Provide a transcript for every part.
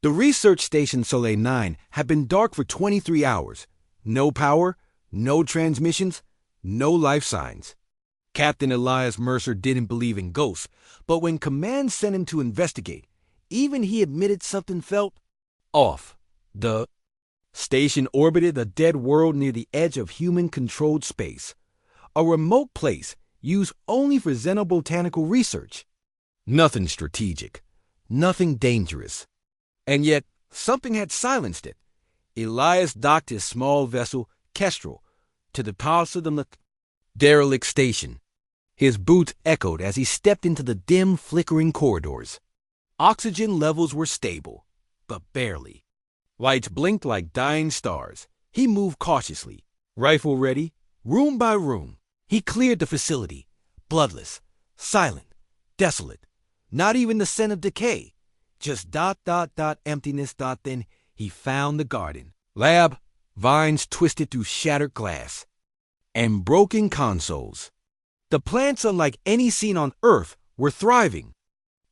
The research station Soleil 9 had been dark for 23 hours. No power, no transmissions, no life signs. Captain Elias Mercer didn't believe in ghosts, but when command sent him to investigate, even he admitted something felt off. The station orbited a dead world near the edge of human-controlled space, a remote place used only for xenobotanical research. Nothing strategic, nothing dangerous. And yet, something had silenced it. Elias docked his small vessel, Kestrel, to the pulse of the derelict station. His boots echoed as he stepped into the dim, flickering corridors. Oxygen levels were stable, but barely. Lights blinked like dying stars. He moved cautiously, rifle ready, room by room. He cleared the facility, bloodless, silent, desolate. Not even the scent of decay. Just ... emptiness. Then he found the garden. Lab, vines twisted through shattered glass, and broken consoles. The plants, unlike any seen on Earth, were thriving,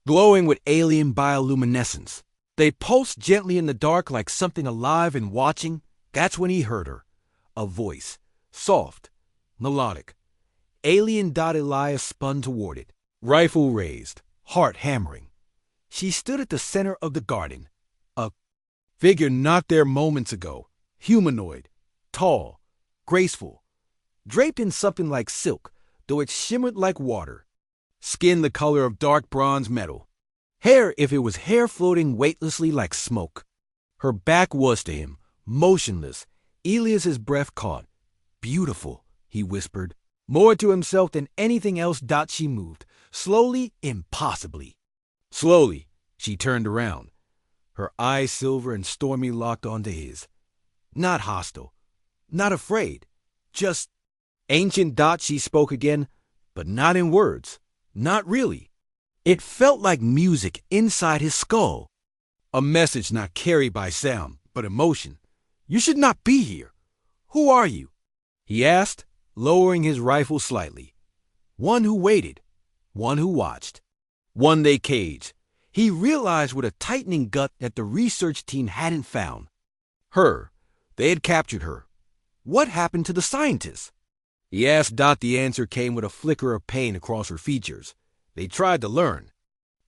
glowing with alien bioluminescence. They pulsed gently in the dark like something alive and watching. That's when he heard her. A voice, soft, melodic. Alien. Elias spun toward it, rifle raised, heart hammering. She stood at the center of the garden, a figure not there moments ago, humanoid, tall, graceful, draped in something like silk, though it shimmered like water, skin the color of dark bronze metal, hair if it was hair floating weightlessly like smoke. Her back was to him, motionless. Elias's breath caught. Beautiful, he whispered, more to himself than anything else. She moved, slowly, impossibly. Slowly, she turned around, her eyes silver and stormy locked onto his. Not hostile, not afraid, just ancient. She spoke again, but not in words, not really. It felt like music inside his skull. A message not carried by sound, but emotion. You should not be here. Who are you? He asked, lowering his rifle slightly. One who waited, one who watched, one they caged. He realized with a tightening gut that the research team hadn't found her. They had captured her. What happened to the scientists? He asked. The answer came with a flicker of pain across her features. They tried to learn,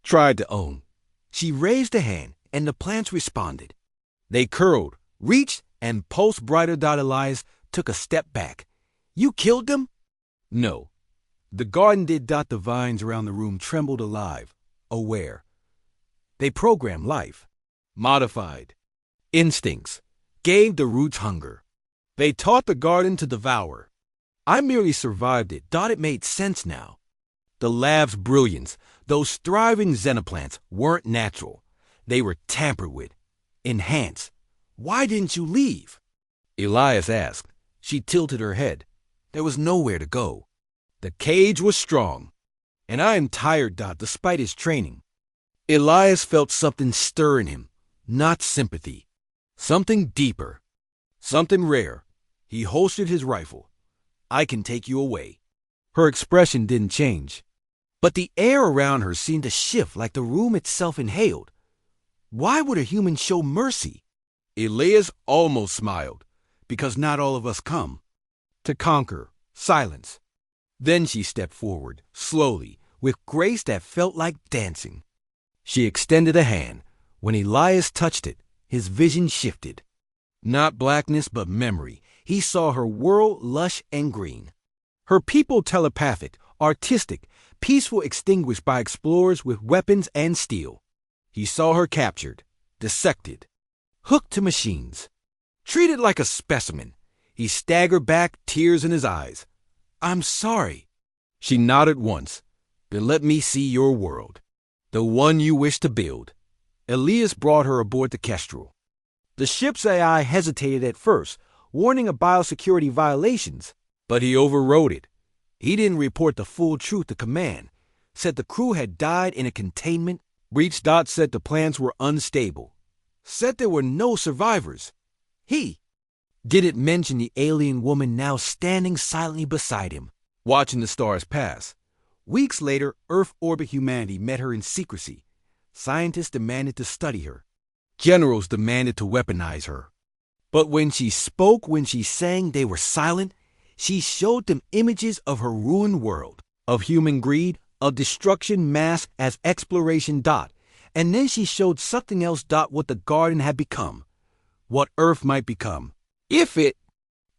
tried to own. She raised a hand, and the plants responded. They curled, reached, and pulsed brighter. Elias took a step back. You killed them? No. The garden did. The vines around the room trembled alive, aware. They programmed life, modified instincts, gave the roots hunger. They taught the garden to devour. I merely survived it. It made sense now. The lab's brilliance, those thriving xenoplants, weren't natural. They were tampered with, enhanced. Why didn't you leave? Elias asked. She tilted her head. There was nowhere to go. The cage was strong. And I am tired. Despite his training. Elias felt something stir in him, not sympathy. Something deeper. Something rare. He holstered his rifle. I can take you away. Her expression didn't change, but the air around her seemed to shift like the room itself inhaled. Why would a human show mercy? Elias almost smiled, because not all of us come to conquer, silence. Then she stepped forward, slowly, with grace that felt like dancing. She extended a hand. When Elias touched it, his vision shifted. Not blackness, but memory. He saw her world lush and green. Her people telepathic, artistic, peaceful, extinguished by explorers with weapons and steel. He saw her captured, dissected, hooked to machines, treated like a specimen. He staggered back, tears in his eyes. I'm sorry. She nodded once. Then let me see your world. The one you wish to build. Elias brought her aboard the Kestrel. The ship's AI hesitated at first, warning of biosecurity violations, but he overrode it. He didn't report the full truth to command, said the crew had died in a containment breach. Said the plans were unstable, said there were no survivors. He didn't mention the alien woman now standing silently beside him, watching the stars pass. Weeks later, Earth orbit humanity met her in secrecy. Scientists demanded to study her. Generals demanded to weaponize her. But when she spoke, when she sang, they were silent. She showed them images of her ruined world, of human greed, of destruction masked as exploration. And then she showed something else. What the garden had become, what Earth might become, if it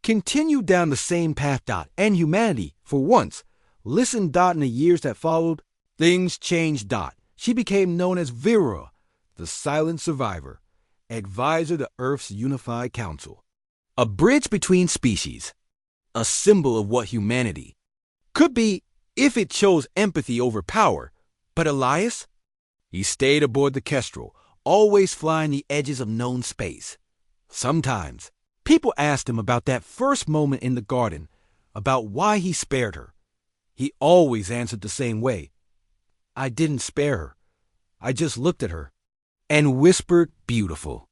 continued down the same path. And humanity, for once, listened. In the years that followed, things changed. She became known as Vera, the silent survivor, advisor to Earth's unified council. A bridge between species, a symbol of what humanity could be if it chose empathy over power. But Elias? He stayed aboard the Kestrel, always flying the edges of known space. Sometimes, people asked him about that first moment in the garden, about why he spared her. He always answered the same way. I didn't spare her. I just looked at her and whispered, beautiful.